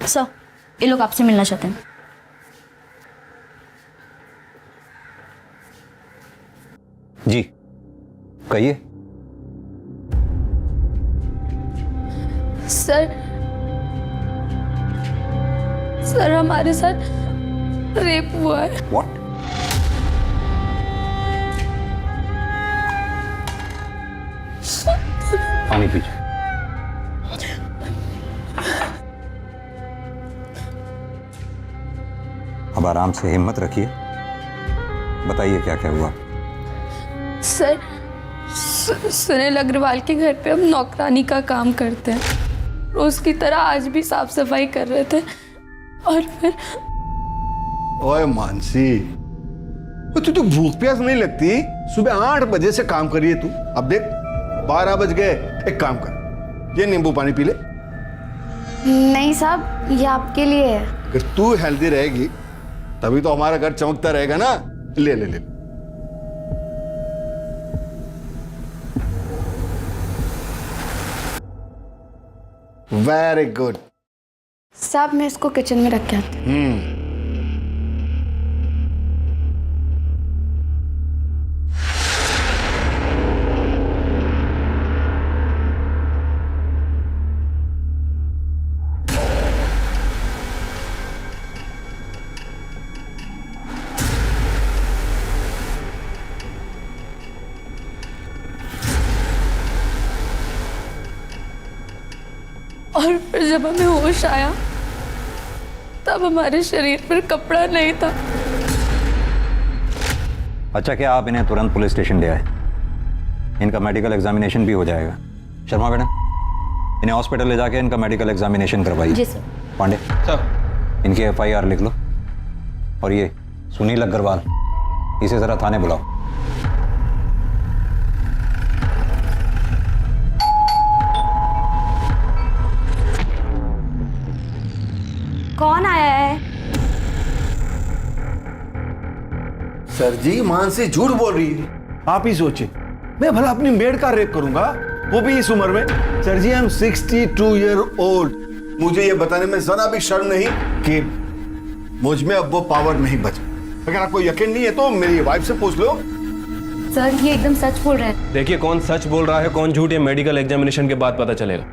Sir, ये लोग आपसे मिलना चाहते हैं। जी कहिए। सर हमारे साथ रेप हुआ है। व्हाट? पानी पीजिए। अब आराम से हिम्मत रखिए, बताइए क्या क्या हुआ। सर सुनील अग्रवाल के घर पे हम नौकरानी का काम करते हैं। रोज की तरह आज भी साफ सफाई कर रहे थे और फिर ओए मानसी, तू भूख प्यास नहीं लगती? सुबह 8 बजे से काम करिए तू, अब देख 12 बज गए। एक काम कर, ये नींबू पानी पी ले। नहीं साहब, ये आपके लिए है। अगर तू हेल्दी रहेगी तभी तो हमारा घर चमकता रहेगा ना। ले ले ले। Very good. साहब मैं इसको किचन में रख के आती हूँ। और फिर जब हमें होश आया तब हमारे शरीर पर कपड़ा नहीं था। अच्छा, क्या आप इन्हें तुरंत पुलिस स्टेशन ले आए? इनका मेडिकल एग्जामिनेशन भी हो जाएगा। शर्मा मैडम, इन्हें हॉस्पिटल ले जाके इनका मेडिकल एग्जामिनेशन करवाइए। जी सर। पांडे सर, इनकी FIR लिख लो। और ये सुनील अग्रवाल, इसे जरा थाने बुलाओ। कौन आया है? सर जी, मानसी झूठ बोल रही है। आप ही सोचिए, मैं भला अपनी मेड का रेप करूंगा, वो भी इस उम्र में? Sir ji, I am 62 year old. मुझे ये बताने में जरा भी शर्म नहीं कि मुझ में अब वो पावर नहीं बचा। अगर आपको यकीन नहीं है तो मेरी वाइफ से पूछ लो। सर ये एकदम सच बोल रहे हैं। देखिए, कौन सच बोल रहा है कौन झूठ, ये मेडिकल एग्जामिनेशन के बाद पता चलेगा।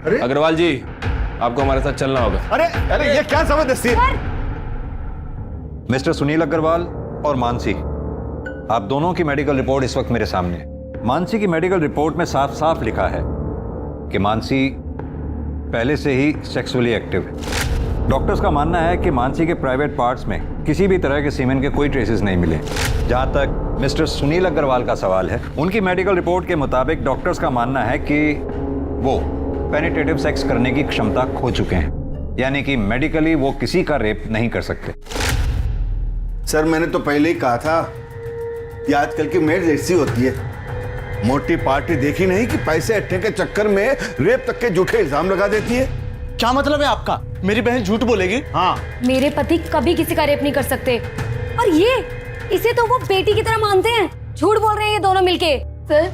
अरे अग्रवाल जी, आपको हमारे साथ चलना होगा। अरे अरे, ये क्या जबरदस्ती है? मिस्टर सुनील अग्रवाल और मानसी, आप दोनों की मेडिकल रिपोर्ट इस वक्त मेरे सामने है। मानसी की मेडिकल रिपोर्ट में साफ साफ लिखा है कि मानसी पहले से ही सेक्सुअली एक्टिव है। डॉक्टर्स का मानना है कि मानसी के प्राइवेट पार्ट्स में किसी भी तरह के सीमेन के कोई ट्रेसेस नहीं मिले। जहां तक मिस्टर सुनील अग्रवाल का सवाल है, उनकी मेडिकल रिपोर्ट के मुताबिक डॉक्टर्स का मानना है कि वो पेनिट्रेटिव सेक्स करने की क्षमता खो चुके हैं, यानी कि मेडिकली वो किसी का रेप नहीं कर सकते। सर, मैंने तो पहले ही कहा था, ये आजकल की मेड ऐसी होती है। मोटी पार्टी देखी नहीं कि पैसे अट्ठे के चक्कर में रेप तक के झूठे इल्जाम लगा देती है। क्या मतलब है आपका? मेरी बहन झूठ बोलेगी? हाँ, मेरे पति कभी किसी का रेप नहीं कर सकते। और ये इसे तो वो बेटी की तरह मानते हैं। झूठ बोल रहे हैं ये दोनों मिलके। सर,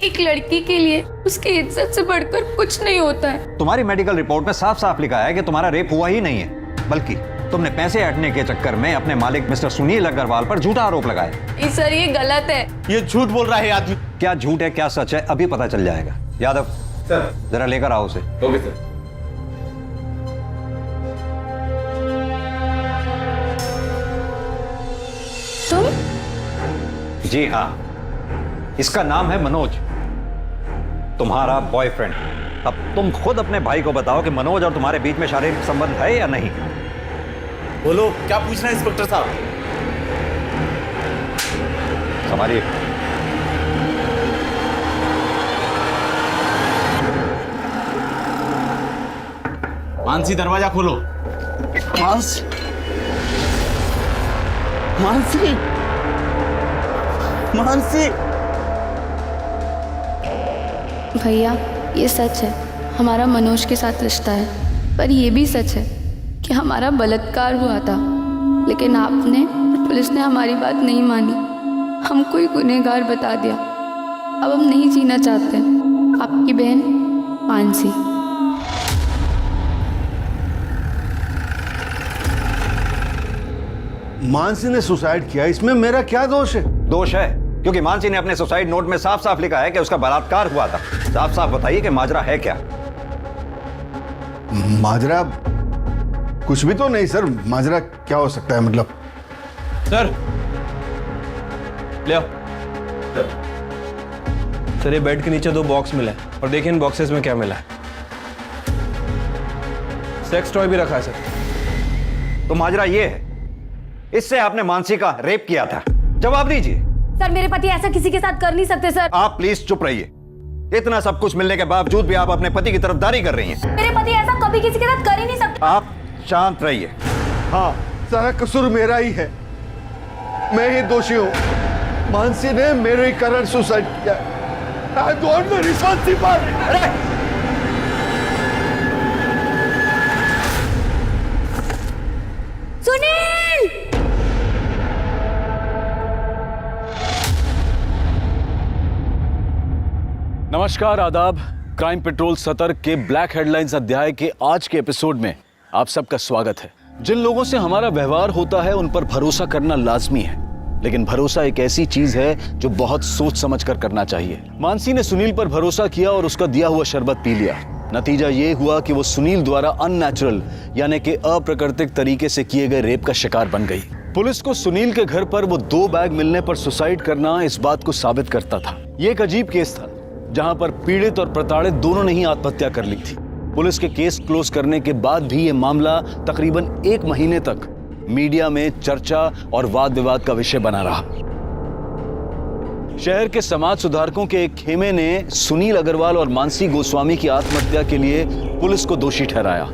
एक लड़की के लिए उसकी इज्जत से बढ़कर कुछ नहीं होता है। तुम्हारी मेडिकल रिपोर्ट में साफ साफ लिखा है कि तुम्हारा रेप हुआ ही नहीं है, बल्कि तुमने पैसे हटने के चक्कर में अपने मालिक मिस्टर सुनील अग्रवाल पर झूठा आरोप लगाया। सर ये गलत है। ये झूठ बोल रहा है आदमी। क्या झूठ है क्या सच है अभी पता चल जाएगा। यादव सर। जरा लेकर आओ उसे। Okay sir. तुम? जी हाँ, इसका नाम है मनोज, तुम्हारा बॉयफ्रेंड। अब तुम खुद अपने भाई को बताओ कि मनोज और तुम्हारे बीच में शारीरिक संबंध है या नहीं। बोलो, क्या पूछ रहे हैं इंस्पेक्टर साहब? संभालिए। मानसी, दरवाजा खोलो। मानसी, मानसी, मानसी। भैया, ये सच है, हमारा मनोज के साथ रिश्ता है। पर ये भी सच है कि हमारा बलात्कार हुआ था, लेकिन आपने और पुलिस ने हमारी बात नहीं मानी। हमको ही गुनहगार बता दिया। अब हम नहीं जीना चाहते। आपकी बहन मानसी। मानसी ने सुसाइड किया, इसमें मेरा क्या दोष है? दोष है क्योंकि मानसी ने अपने सुसाइड नोट में साफ साफ लिखा है कि उसका बलात्कार हुआ था। साफ साफ बताइए कि माजरा है क्या? माजरा कुछ भी तो नहीं सर। माजरा क्या हो सकता है मतलब? सर ले आओ। सर ये बेड के नीचे 2 बॉक्स मिला है और देखिए इन बॉक्सेस में क्या मिला है। सेक्स टॉय भी रखा है सर। तो माजरा ये है, इससे आपने मानसी का रेप किया था। जवाब दीजिए। सर मेरे पति ऐसा किसी के साथ कर नहीं सकते सर। आप प्लीज चुप रहिए। इतना सब कुछ मिलने के बावजूद भी आप अपने पति की तरफदारी कर रही हैं। मेरे पति ऐसा कभी किसी के साथ कर ही नहीं सकते। आप शांत रहिए। हाँ, सारा कसूर मेरा ही है। मैं ही दोषी हूँ। मानसी ने मेरे कारण सुसाइड किया। I want the responsibility. Sunil! नमस्कार, आदाब। क्राइम पेट्रोल सतर्क के ब्लैक हेडलाइंस अध्याय के आज के एपिसोड में आप सबका स्वागत है। जिन लोगों से हमारा व्यवहार होता है उन पर भरोसा करना लाजमी है, लेकिन भरोसा एक ऐसी चीज है जो बहुत सोच समझ कर करना चाहिए। मानसी ने सुनील पर भरोसा किया और उसका दिया हुआ शरबत पी लिया। नतीजा ये हुआ कि वो सुनील द्वारा अननेचुरल यानी कि अप्राकृतिक तरीके से किए गए रेप का शिकार बन गई। पुलिस को सुनील के घर पर वो 2 बैग मिलने पर सुसाइड करना इस बात को साबित करता था। ये एक अजीब केस था जहां पर पीड़ित और प्रताड़ित दोनों ने ही आत्महत्या कर ली थी। पुलिस के केस क्लोज करने के बाद भी ये मामला तकरीबन 1 महीने तक मीडिया में चर्चा और वाद विवाद का विषय बना रहा। शहर के समाज सुधारकों के एक खेमे ने सुनील अग्रवाल और मानसी गोस्वामी की आत्महत्या के लिए पुलिस को दोषी ठहराया,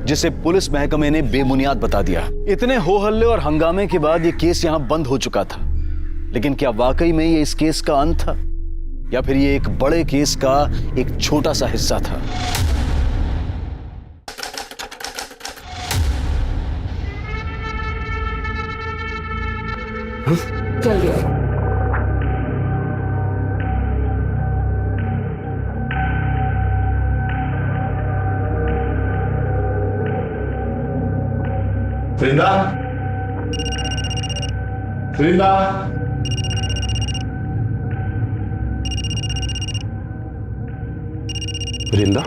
जिसे पुलिस महकमे ने बेबुनियाद बता दिया। इतने हो हल्ले और हंगामे के बाद ये केस यहां बंद हो चुका था, लेकिन क्या वाकई में ये इस केस का अंत था या फिर ये एक बड़े केस का एक छोटा सा हिस्सा था? वृंदा, वृंदा, वृंदा,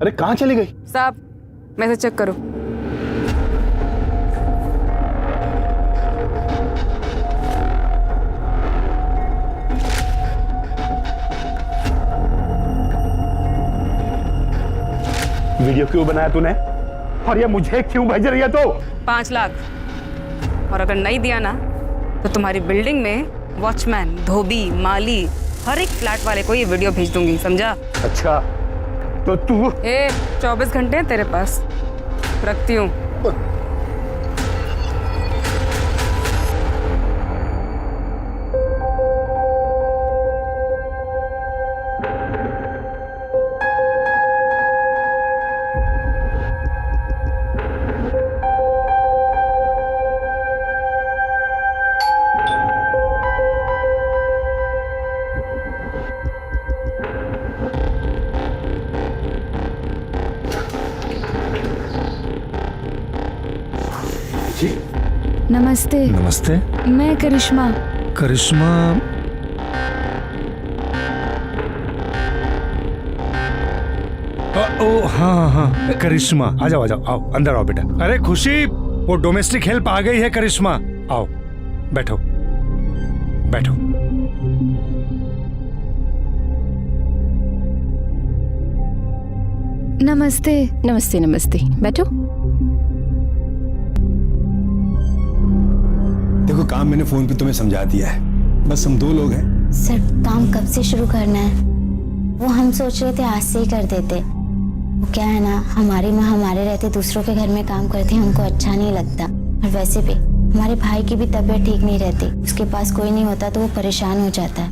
अरे कहां चली गई? साहब मैसेज चेक करो। वीडियो क्यों बनाया तूने और ये मुझे क्यों भेज रही है? तो 5 लाख, और अगर नहीं दिया ना तो तुम्हारी बिल्डिंग में वॉचमैन, धोबी, माली, हर एक फ्लैट वाले को ये वीडियो भेज दूंगी, समझा? अच्छा तो तू 24 घंटे हैं तेरे पास, रखती हूँ। नमस्ते। नमस्ते। मैं करिश्मा। करिश्मा, ओ हाँ हाँ करिश्मा, आ जाओ आओ, अंदर आओ बेटा। अरे खुशी, वो डोमेस्टिक हेल्प आ गई है करिश्मा, आओ बैठो बैठो। नमस्ते। नमस्ते नमस्ते, बैठो। देखो काम मैंने फोन पे तुम्हें समझा दिया है, बस हम 2 लोग हैं। सर काम कब से शुरू करना है? वो हम सोच रहे थे आज से ही कर देते। वो क्या है ना, हमारी माँ हमारे रहते दूसरों के घर में काम करती, हमको अच्छा नहीं लगता। और वैसे भी हमारे भाई की भी तबीयत ठीक नहीं रहती, उसके पास कोई नहीं होता तो वो परेशान हो जाता है।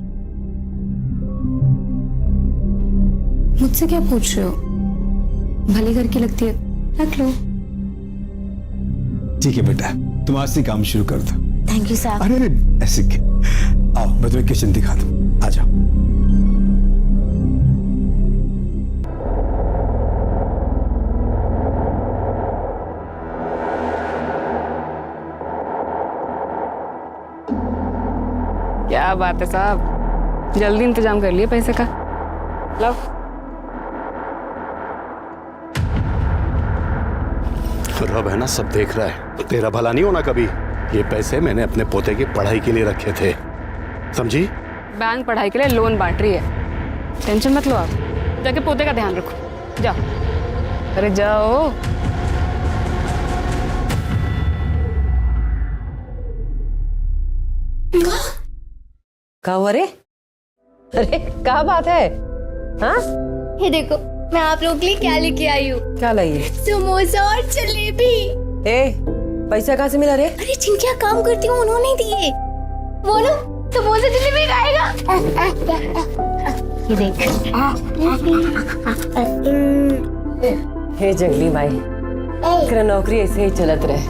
मुझसे क्या पूछ रहे हो? भले घर की लगती है, रख लो। ठीक है बेटा, तुम आज से काम शुरू कर दो। थैंक यू साहब। अरे ऐसे क्या, आओ मैं तुम्हें किचन दिखा दूं, आ जाओ। बात है साहब, जल्दी इंतजाम कर लिए पैसे का। लो। रब है ना, सब देख रहा है। तेरा भला नहीं होना कभी। ये पैसे मैंने अपने पोते की पढ़ाई के लिए रखे थे, समझी? बैंक पढ़ाई के लिए लोन बांट रही है, टेंशन मत लो आप। जाके पोते का ध्यान रखो, जाओ। अरे जाओ। क्या हुआ रे? अरे क्या बात है? हाँ? ये देखो मैं आप लोगों के लिए क्या लेके आई हूँ। क्या लाई है? समोसा और जलेबी। ए, पैसा कहाँ से मिला रे? अरे जिनके काम करती हूँ उन्होंने दिए। वो ना समोसा जलेबी खाएगा। ये देख। हे जंगली माई, तेरा नौकरी ऐसे ही चलत रहे,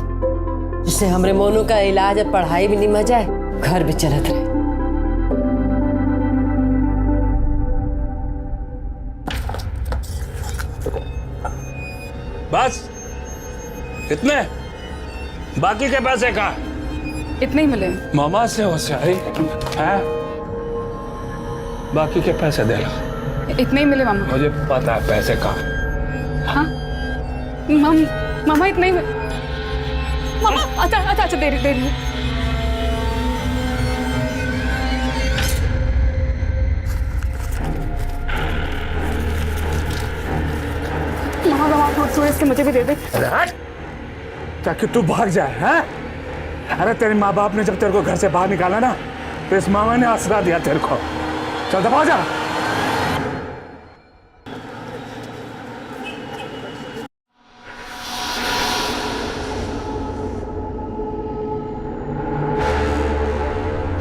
जिससे हमरे मोनू का इलाज और पढ़ाई भी निमह जाए, घर भी चलत रहे। बस इतने, बाकी के पैसे का इतने ही मिले। मामा से होशियारी है, बाकी के पैसे दे लो। इतने ही मिले मामा। मुझे पता है पैसे का। हाँ मामा इतने ही मामा। अच्छा दे रही हूँ। मामा इसके मुझे भी दे दे। ताकि तू भाग जाए। हैं? अरे तेरे माँ बाप ने जब तेरे को घर से बाहर निकाला ना, तो इस मामा ने आसरा दिया तेरे को। चल दबा जा।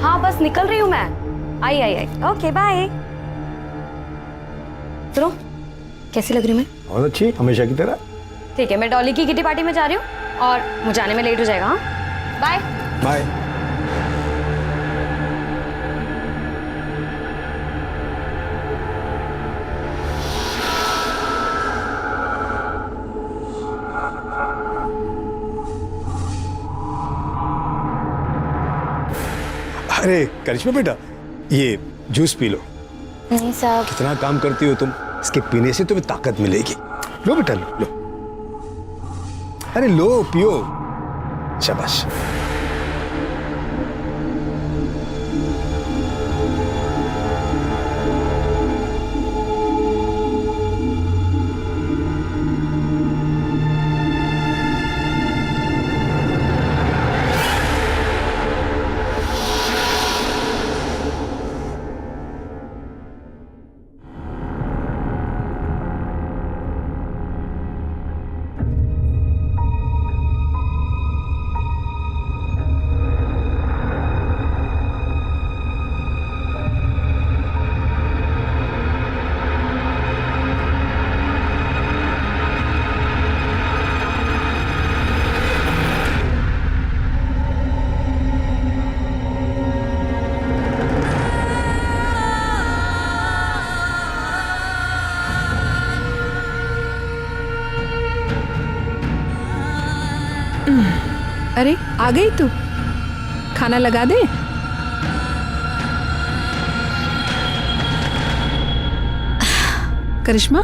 हाँ बस निकल रही हूँ मैं। आई। Okay bye. सुनो, कैसी लग रही हूँ मैं? बहुत अच्छी, हमेशा की तरह। ठीक है, मैं डॉली की किटी पार्टी में जा रही हूँ और मुझे आने में लेट हो जाएगा। हाँ बाय बाय। अरे करिश्मा बेटा, ये जूस पी लो। नहीं साहब। कितना काम करती हो तुम, इसके पीने से तुम्हें ताकत मिलेगी। लो बेटा लो। अरे लो, पियो। शाबाश। अरे आ गई तू, खाना लगा दे। करिश्मा,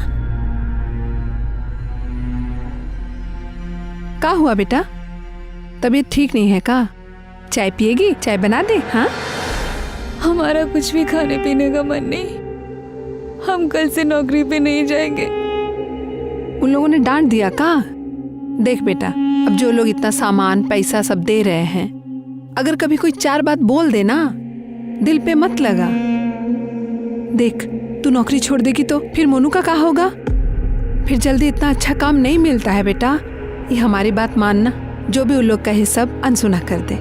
क्या हुआ बेटा? तबीयत ठीक नहीं है का? चाय पिएगी? चाय बना दे। हाँ, हमारा कुछ भी खाने पीने का मन नहीं, हम कल से नौकरी पे नहीं जाएंगे। उन लोगों ने डांट दिया का? देख बेटा, अब जो लोग इतना सामान पैसा सब दे रहे हैं, अगर कभी कोई चार बात बोल दे ना, दिल पे मत लगा। देख, तू नौकरी छोड़ देगी तो फिर मोनू का क्या होगा? फिर जल्दी इतना अच्छा काम नहीं मिलता है बेटा। ये हमारी बात मानना, जो भी उन लोग कहे सब अनसुना कर दे,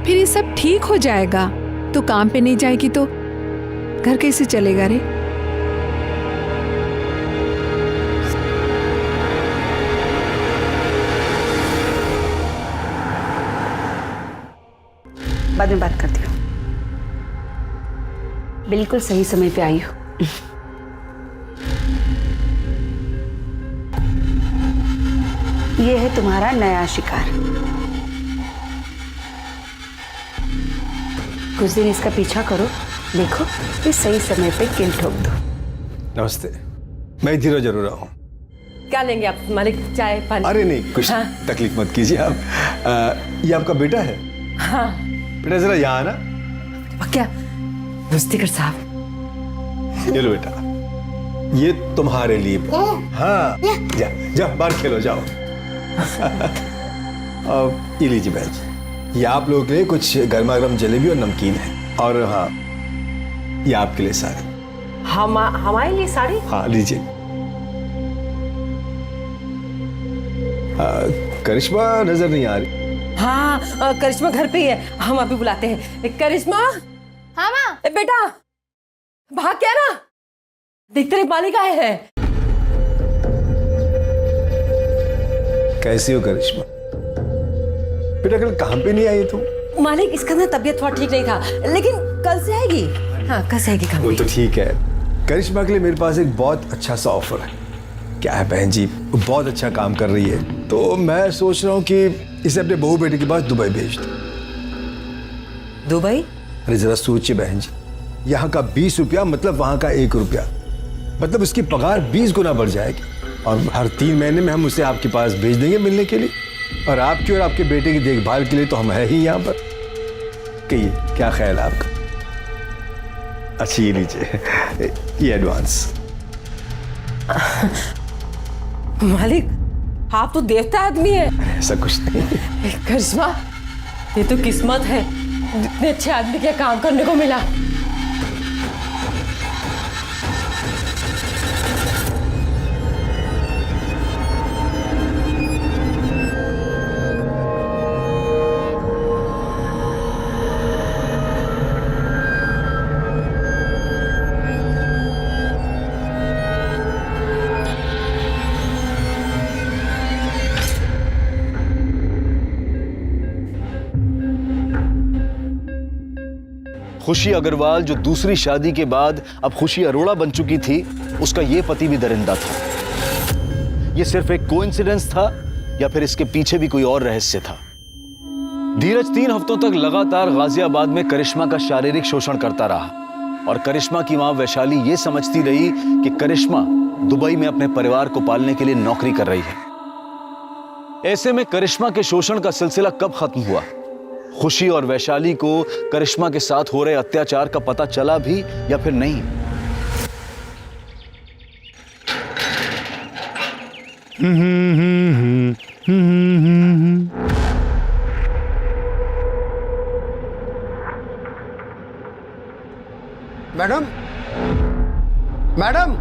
फिर ये सब ठीक हो जाएगा। तो काम पे नहीं जाएगी तो घर कैसे चलेगा रे? बाद में बात करती हूँ। बिल्कुल सही समय पे आई हूँ। ये है तुम्हारा नया शिकार। कुछ दिन इसका पीछा करो, देखो ये सही समय पे किल ठोक दो। नमस्ते, मैं धीरे जरूर रहा हूँ। क्या लेंगे आप मालिक, चाय पानी? अरे नहीं, कुछ तकलीफ मत कीजिए आप। ये आपका बेटा है? हाँ। बेटा जरा यहाँ आना। क्या मुस्तिकर साहब? ये लो बेटा, ये तुम्हारे लिए। हाँ, जा जा बाहर खेलो, जाओ। अब ये लीजिए बहन जी, ये आप लोगों के लिए कुछ गर्मा गर्म जलेबी और नमकीन है। और हाँ, ये आपके लिए साड़ी। हमारे लिए साड़ी? हाँ लीजिए। करिश्मा नजर नहीं आ रही। हाँ, करिश्मा घर पे ही है, हम अभी बुलाते हैं। करिश्मा। हाँ माँ। बेटा भाग क्या ना, देख तेरे मालिक आए हैं। कैसी हो करिश्मा? बेटा कल काम पे नहीं आई तुम? मालिक इसका ना तबीयत थोड़ा ठीक नहीं था, लेकिन कल से आएगी। हाँ कल से आएगी काम पे। वो तो ठीक है। करिश्मा के लिए मेरे पास एक बहुत अच्छा सा ऑफर है। क्या है बहन जी, वो बहुत अच्छा काम कर रही है, तो मैं सोच रहा हूँ कि इसे अपने बहू बेटे के पास दुबई भेज दूं। दुबई? अरे जरा सोचिए बहन जी, यहाँ का 20 रुपया मतलब वहाँ का 1 रुपया, मतलब उसकी पगार 20 गुना बढ़ जाएगी। और हर 3 महीने में हम उसे आपके पास भेज देंगे मिलने के लिए, और आपकी और आपके बेटे की देखभाल के लिए तो हम है ही यहाँ पर। कहिए क्या ख्याल है आपका? अच्छी ये लीजिए, ये एडवांस। मालिक आप तो देवता आदमी है। ऐसा कुछ नहीं। करिश्मा ये तो किस्मत है, इतने अच्छे आदमी के काम करने को मिला। खुशी अग्रवाल जो दूसरी शादी के बाद अब खुशी अरोड़ा बन चुकी थी, उसका ये पति भी दरिंदा था। ये सिर्फ एक कोइंसिडेंस था या फिर इसके पीछे भी कोई और रहस्य था? धीरज 3 हफ्तों तक लगातार गाजियाबाद में करिश्मा का शारीरिक शोषण करता रहा और करिश्मा की मां वैशाली ये समझती रही कि करिश्मा दुबई में अपने परिवार को पालने के लिए नौकरी कर रही है। ऐसे में करिश्मा के शोषण का सिलसिला कब खत्म हुआ? खुशी और वैशाली को करिश्मा के साथ हो रहे अत्याचार का पता चला भी या फिर नहीं? मैडम, मैडम,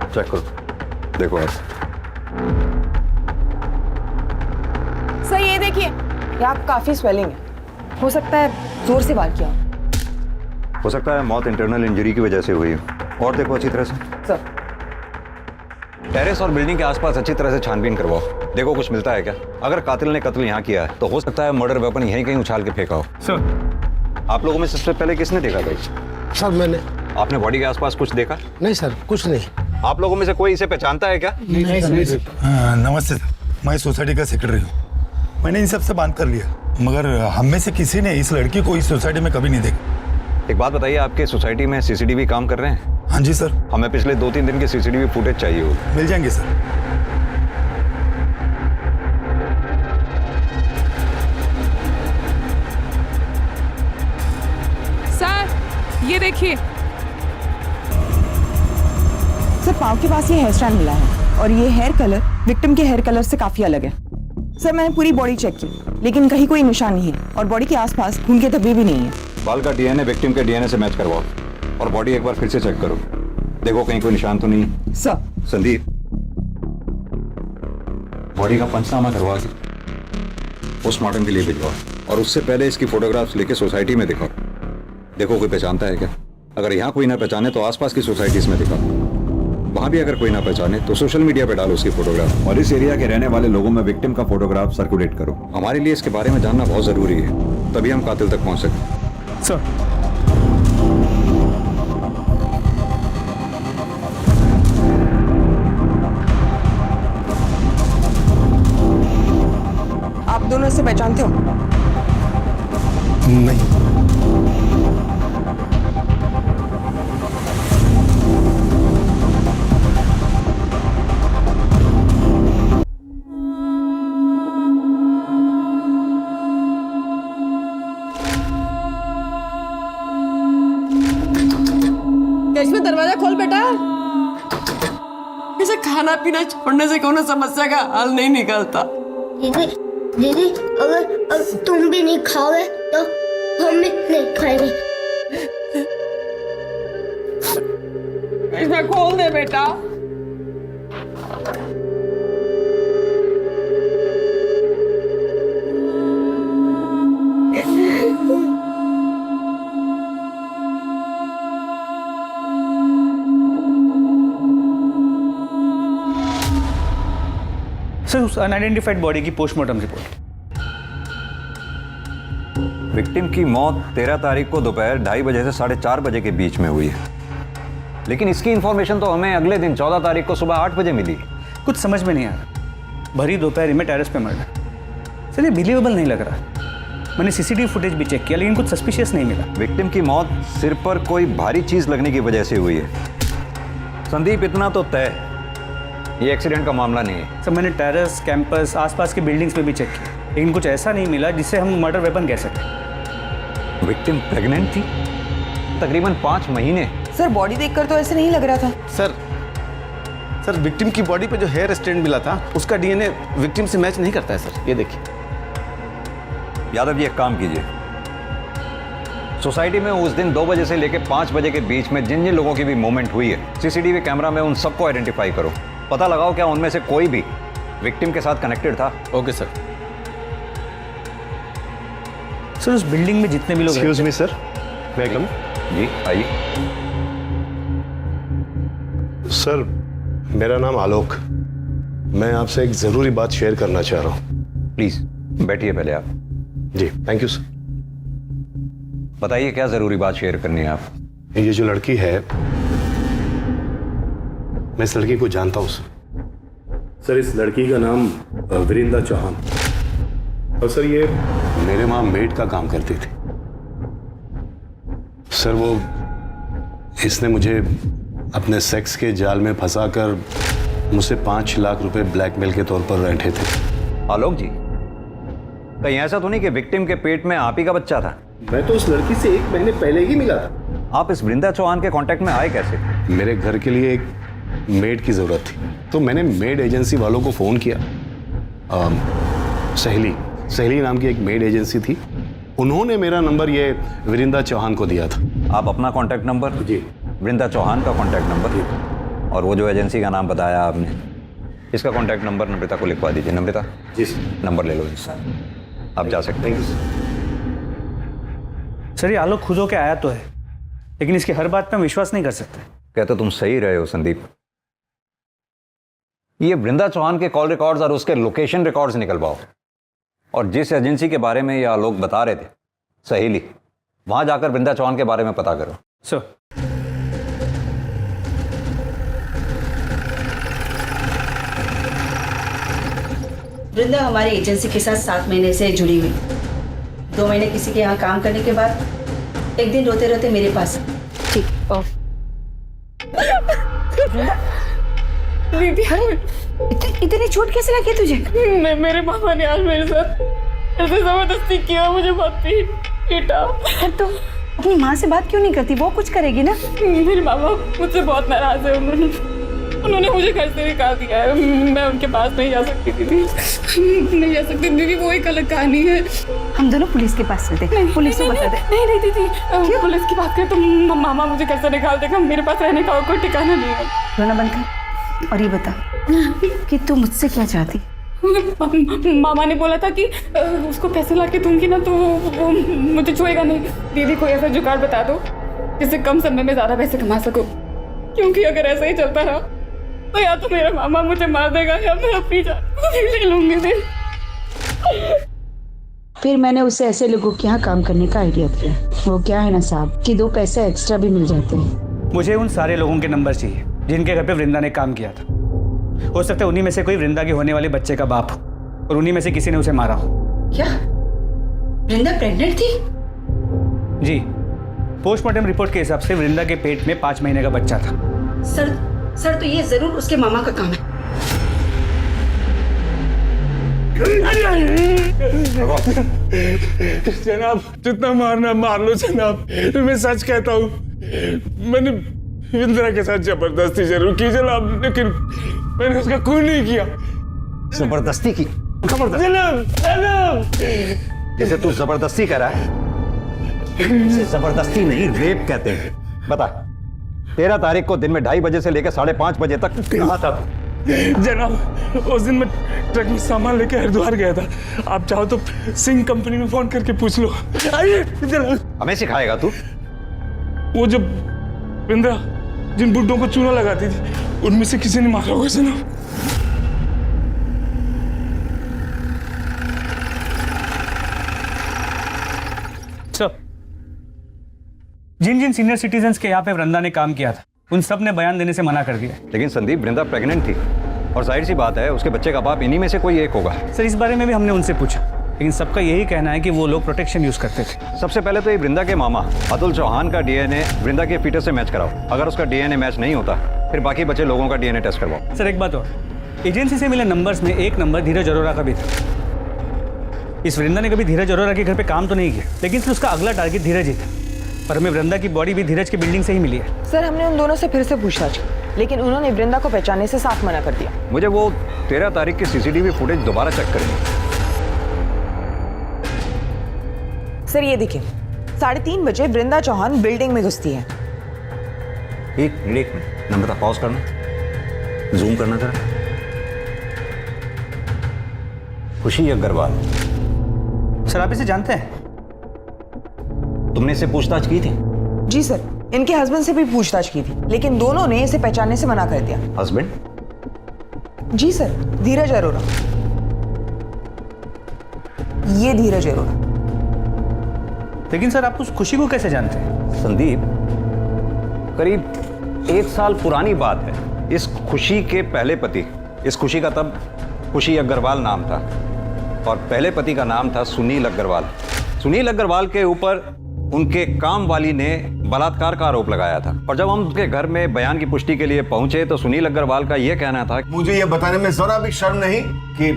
चेक करो, देखो आप। सर ये देखिए, यहाँ काफी स्वेलिंग है, हो सकता है जोर से वार किया हो सकता है मौत इंटरनल इंजरी की वजह से हुई हो। और देखो अच्छी तरह से सर। टेरेस और बिल्डिंग के आसपास अच्छी तरह से छानबीन करवाओ, देखो कुछ मिलता है क्या। अगर कातिल ने कत्ल यहाँ किया है तो हो सकता है मर्डर वेपन यहीं कहीं उछाल के फेंका हो। सर। आप लोगों में सबसे पहले किसने देखा भाई? सर मैंने। आपने बॉडी के आसपास कुछ देखा? नहीं सर, कुछ नहीं। आप लोगों में से कोई इसे पहचानता है क्या? नहीं सर। नमस्ते सर, मैं सोसाइटी का सेक्रेटरी हूँ। मैंने इन सब से बात कर लिया, मगर हम में से किसी ने इस लड़की को इस सोसाइटी में कभी नहीं देखा। एक बात बताइए, आपके सोसाइटी में सीसीटीवी काम कर रहे हैं? हाँ जी सर। हमें पिछले 2-3 दिन के सीसीटीवी फुटेज चाहिए होगी। मिल जाएंगे सर। सर ये देखिए, सर पाँव के पास ये हेयर स्टाइल मिला है और ये हेयर कलर विक्टिम के हेयर कलर से काफी अलग है। सर मैंने पूरी बॉडी चेक की, लेकिन कहीं कोई निशान नहीं है और बॉडी के आसपास खून के धब्बे भी नहीं है। बाल का डीएनए विक्टिम के डीएनए से मैच करवाओ और बॉडी एक बार फिर से चेक करो, देखो कहीं कोई निशान तो नहीं। सर। संदीप, बॉडी का पंचनामा करवा के पोस्टमार्टम के लिए भिजवाओ और उससे पहले इसकी फोटोग्राफ्स लेके सोसाइटी में दिखाओ, देखो कोई पहचानता है क्या। अगर यहाँ कोई ना पहचाने तो आसपास की सोसाइटीज में दिखाओ। वहां भी अगर कोई ना पहचाने तो सोशल मीडिया पे डालो उसकी फोटोग्राफ, और इस एरिया के रहने वाले लोगों में विक्टिम का फोटोग्राफ सर्कुलेट करो। हमारे लिए इसके बारे में जानना बहुत जरूरी है, तभी हम कातिल तक पहुंच सकें। सर आप दोनों इसे पहचानते हो? नहीं। करिश्मा दरवाजा खोल बेटा। इसे खाना पीना छोड़ने से कोनो समस्या का हल नहीं निकलता। दीदी अगर तुम भी नहीं खाओगे तो हम भी नहीं खाएंगे। करिश्मा खोल दे बेटा। सर, उस अनआइडेंटिफाइड बॉडी की पोस्टमार्टम रिपोर्ट। विक्टिम की मौत 13 तारीख को दोपहर 2:30 बजे से 4:30 बजे के बीच में हुई है, लेकिन इसकी इंफॉर्मेशन तो हमें अगले दिन 14 तारीख को सुबह 8 बजे मिली। कुछ समझ में नहीं आ रहा। भरी दोपहर में टेरेस पे मर्डर। सर, ये बिलीवेबल नहीं लग रहा। मैंने सीसीटीवी फुटेज भी चेक किया, लेकिन कुछ सस्पिशियस नहीं मिला। विक्टिम की मौत सिर पर कोई भारी चीज लगने की वजह से हुई है। संदीप, इतना तो तय है ये एक्सीडेंट का मामला नहीं है। सर, मैंने टेरेस, कैंपस, आसपास के बिल्डिंग्स में भी चेक किया, लेकिन कुछ ऐसा नहीं मिला जिससे हम मर्डर वेपन कह सकें। विक्टिम प्रेग्नेंट थी, तकरीबन 5 महीने। सर बॉडी देखकर तो ऐसे नहीं लग रहा था। सर विक्टिम की बॉडी पे जो हेयर स्ट्रैंड मिला था उसका डीएनए विक्टिम से मैच नहीं करता है सर। ये देखिए। यादव जी, एक काम कीजिए, सोसाइटी में उस दिन 2 बजे से लेकर 5 बजे के बीच में जिन जिन लोगों की भी मूवमेंट हुई है, सीसीटीवी कैमरा में उन सबको आइडेंटिफाई करो। पता लगाओ क्या उनमें से कोई भी विक्टिम के साथ कनेक्टेड था। Okay sir. सर, उस बिल्डिंग में जितने भी लोग एक्सक्यूज मी सर, मैं कम? जी आइए। सर, मेरा नाम आलोक। मैं आपसे एक जरूरी बात शेयर करना चाह रहा हूँ। प्लीज बैठिए पहले आप। जी थैंक यू सर। बताइए क्या जरूरी बात शेयर करनी है आप? ये जो लड़की है, मैं इस लड़की को जानता हूँ सर। इस लड़की का नाम वृंदा चौहान, और सर ये मेरे वहां मेड का काम करती थी। सर वो इसने मुझे अपने सेक्स के जाल में फंसाकर मुझसे 5 लाख रुपए ब्लैकमेल के तौर पर रैंठे थे। आलोक जी, कहीं ऐसा तो नहीं कि विक्टिम के पेट में आप ही का बच्चा था? मैं तो उस लड़की से 1 महीने पहले ही मिला था। आप इस वृंदा चौहान के कांटेक्ट में आए कैसे? मेरे घर के लिए एक मेड की जरूरत थी, तो मैंने मेड एजेंसी वालों को फोन किया। सहेली नाम की एक मेड एजेंसी थी, उन्होंने मेरा नंबर ये वृंदा चौहान को दिया था। आप अपना कांटेक्ट नंबर? जी। वृंदा चौहान का कांटेक्ट नंबर? और वो जो एजेंसी का नाम बताया आपने, इसका कांटेक्ट नंबर नम्रता को लिखवा दीजिए। नम्रता जी सर। नंबर ले लो इसका, आप जा सकते हैं। सर, ये आलोक खुद होके आया तो है, लेकिन इसकी हर बात पे हम विश्वास नहीं कर सकते। कहते तुम सही रहे हो संदीप। ये वृंदा चौहान के कॉल रिकॉर्ड्स और उसके लोकेशन रिकॉर्ड्स निकलवाओ, और जिस एजेंसी के बारे में ये आलोक बता रहे थे, सहेली, वहां जाकर वृंदा चौहान के बारे में पता करो। सर, वृंदा हमारी एजेंसी के साथ 7 महीने से जुड़ी हुई। 2 महीने किसी के यहाँ काम करने के बाद एक दिन रोते रोते मेरे पास। ठीक। दीदी, इतनी चोट कैसे लगी तुझे? मेरे मामा ने आज मेरे साथ ऐसे जबरदस्ती किया, मुझे बहुत पीटा। तो अपनी माँ से बात क्यों नहीं करती? वो कुछ करेगी ना। मेरे मामा मुझसे बहुत नाराज है। उन्होंने मुझे घर से निकाल दिया है। मैं उनके पास नहीं जा सकती दीदी, नहीं जा सकती दीदी। वो एक अलग कहानी है। हम दोनों पुलिस के पास चलते हैं, पुलिस को बता दे। नहीं दीदी, पुलिस की बात करें तो मामा मुझे घर से निकाल देगा। मेरे पास रहने का कोई ठिकाना नहीं है। रोना बंद कर और ये बता कि तू मुझसे क्या चाहती? मामा ने बोला था कि उसको पैसे ला के दूंगी ना तो वो मुझे छुएगा नहीं। दीदी कोई ऐसा जुगाड़ बता दो जिससे कम समय में ज्यादा पैसे कमा सको, क्योंकि अगर ऐसा ही चलता रहा तो या तो मेरा मामा मुझे मार देगा या मैं अपनी जान खुद ही ले लूंगी। फिर मैंने उसे ऐसे लोगों के यहाँ काम करने का आइडिया दिया। वो क्या है ना साहब कि 2 पैसे एक्स्ट्रा भी मिल जाते हैं। मुझे उन सारे लोगों के नंबर चाहिए जिनके घर पे वृंदा ने काम किया था। हो सकता है उन्हीं में से कोई वृंदा के होने वाले बच्चे का बाप हो और उन्हीं में से किसी ने उसे मारा हो। क्या वृंदा प्रेग्नेंट थी? जी, पोस्टमार्टम रिपोर्ट के हिसाब से वृंदा के पेट में 5 महीने का बच्चा था। सर तो ये जरूर उसके मामा का काम है। जनाब जितना मारना मार लो जनाब, मैं सच कहता हूँ मैंने इंदिरा के साथ जबरदस्ती जरूर की जनाब, लेकिन मैंने उसका खून नहीं किया। जबरदस्ती की? जनाब जैसे तू जबरदस्ती कर रहा है, इसे जबरदस्ती नहीं रेप कहते हैं। बता 13 तारीख को दिन में 2:30 बजे से लेकर 5:30 बजे तक कहाँ था? जनाब उस दिन मैं ट्रक में सामान लेके हरिद्वार गया था। आप चाहो तो सिंह कंपनी में फोन करके पूछ लो। आइए जनाब। हमें सिखाएगा तू? वो जो इंदिरा जिन बुड्ढों को चूना लगाती थी उनमें से किसी ने मारा होगा जनाब। जिन जिन सीनियर सिटीजन्स के यहाँ पे वृंदा ने काम किया था उन सब ने बयान देने से मना कर दिया। लेकिन संदीप वृंदा प्रेग्नेंट थी और जाहिर सी बात है उसके बच्चे का बाप इन्हीं में से कोई एक होगा। सर इस बारे में भी हमने उनसे पूछा, लेकिन सबका यही कहना है कि वो लोग प्रोटेक्शन यूज करते थे। सबसे पहले तो ये वृंदा के मामा अतुल चौहान का डीएनए वृंदा के फीटस से मैच कराओ। अगर उसका डीएनए मैच नहीं होता फिर बाकी बचे लोगों का डीएनए टेस्ट करवाओ। सर एक बात और, एजेंसी से मिले नंबर्स में एक नंबर धीरज अरोरा का भी था। इस वृंदा ने कभी धीरज अरोरा के घर पे काम तो नहीं किया, लेकिन फिर उसका अगला टारगेट धीरज ही था। पर हमें वृंदा की बॉडी भी धीरज की बिल्डिंग से ही मिली है। सर हमने उन दोनों से फिर से पूछताछ की, लेकिन उन्होंने वृंदा को पहचानने से साफ मना कर दिया। मुझे वो 13 तारीख की सीसीटीवी फुटेज दोबारा चेक करेंगे। सर ये देखिए 3:30 बजे वृंदा चौहान बिल्डिंग में घुसती है। एक मिनट नंबर पॉज करना, जूम करना जरा। खुशी अग्रवाल। सर आप इसे जानते हैं? तुमने इसे पूछताछ की थी? जी सर, इनके हस्बैंड से भी पूछताछ की थी, लेकिन दोनों ने इसे पहचानने से मना कर दिया। हस्बैंड? जी सर, धीरज अरोरा। ये धीरज अरोरा। लेकिन सर आप उस खुशी को कैसे जानते हैं? संदीप करीब 1 साल पुरानी बात है। इस खुशी के पहले पति, इस खुशी का तब खुशी अग्रवाल नाम था और पहले पति का नाम था सुनील अग्रवाल। सुनील अग्रवाल के ऊपर उनके काम वाली ने बलात्कार का आरोप लगाया था और जब हम उनके घर में बयान की पुष्टि के लिए पहुंचे तो सुनील अग्रवाल का यह कहना था, मुझे यह बताने में जरा भी शर्म नहीं कि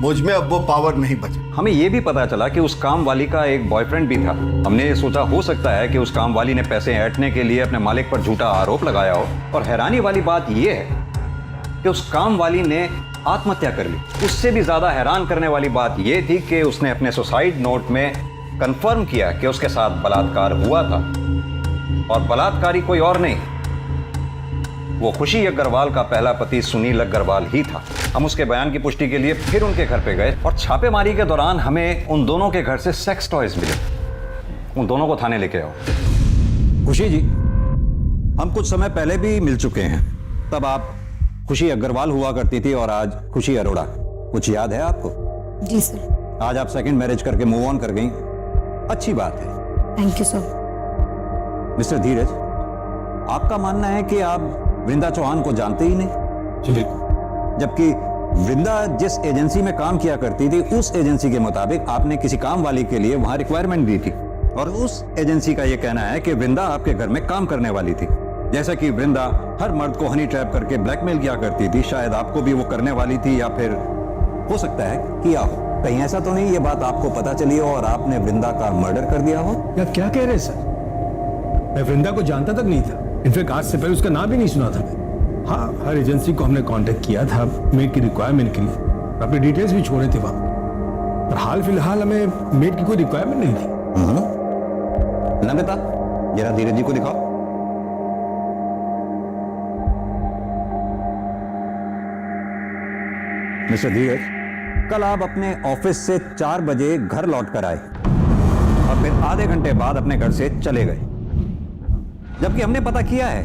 मुझ में अब वो पावर नहीं बचा। हमें यह भी पता चला कि उस काम वाली का एक बॉयफ्रेंड भी था। हमने ये सोचा हो सकता है कि उस काम वाली ने पैसे ऐंठने के लिए अपने मालिक पर झूठा आरोप लगाया हो। और हैरानी वाली बात यह है कि उस काम वाली ने आत्महत्या कर ली। उससे भी ज्यादा हैरान करने वाली बात यह थी कि उसने अपने सुसाइड नोट में कंफर्म किया कि उसके साथ बलात्कार हुआ था और बलात्कारी कोई और नहीं, वो खुशी अग्रवाल का पहला पति सुनील अग्रवाल ही था। हम उसके बयान की पुष्टि के लिए फिर उनके घर पे गए और छापेमारी के दौरान हमें उन दोनों के घर से सेक्स टॉयज मिले। उन दोनों को थाने लेके आओ। खुशी जी, हम कुछ समय पहले भी मिल चुके हैं। तब आप खुशी अग्रवाल हुआ करती थी और आज खुशी अरोड़ा। कुछ याद है आपको? जी सर। आज आप सेकंड मैरिज करके मूव ऑन कर गई, अच्छी बात है। Thank you sir. मिस्टर धीरज, आपका मानना है कि आप वृंदा चौहान को जानते ही नहीं, जबकि वृंदा जिस एजेंसी में काम किया करती थी उस एजेंसी के मुताबिक आपने किसी काम वाली के लिए वहां रिक्वायरमेंट दी थी और उस एजेंसी का यह कहना है कि वृंदा आपके घर में काम करने वाली थी। जैसा कि वृंदा हर मर्द को हनी ट्रैप करके ब्लैकमेल किया करती थी, शायद आपको भी वो करने वाली थी या फिर हो सकता है किया हो। कहीं ऐसा तो नहीं ये बात आपको पता चली हो और आपने वृंदा का मर्डर कर दिया हो? या क्या कह रहे सर? मैं वृंदा को जानता तक नहीं था। इनफैक्ट आज से पहले उसका नाम भी नहीं सुना था मैं। हाँ, हर एजेंसी को हमने कांटेक्ट किया था मेड की रिक्वायरमेंट के लिए, अपने डिटेल्स भी छोड़े थे वहां, पर हाल फिलहाल हमें मेड की कोई रिक्वायरमेंट नहीं थी। नमिता, जरा धीरज जी को दिखाओ। मिस्टर धीरज, कल आप अपने ऑफिस से 4 बजे घर लौट कर आए और फिर आधे घंटे बाद अपने घर से चले गए, जबकि हमने पता किया है